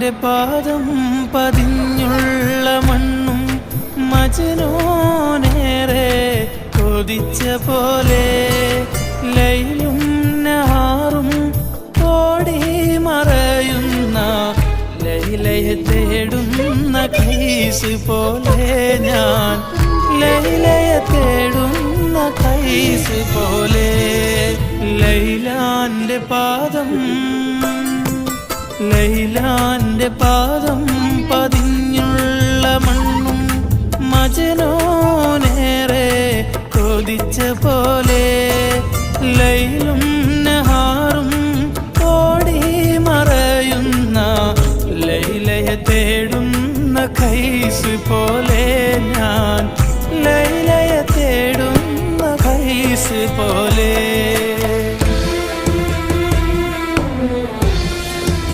ലൈലാന്റെ പാദം പതിഞ്ഞുള്ള മണ്ണും മജ്നൂനേറെ കൊതിച്ച പോലെ ലൈലും നഹാറും ഓടി മറയുന്ന ലൈലയെ തേടുന്ന കൈസ് പോലെ ഞാൻ ലൈലയെ തേടുന്ന കൈസ് പോലെ ലൈലാന്റെ പാദം പതിഞ്ഞുള്ള മണ്ണും മജ്നൂനേറെ കൊതിച്ച പോലെ ലൈലും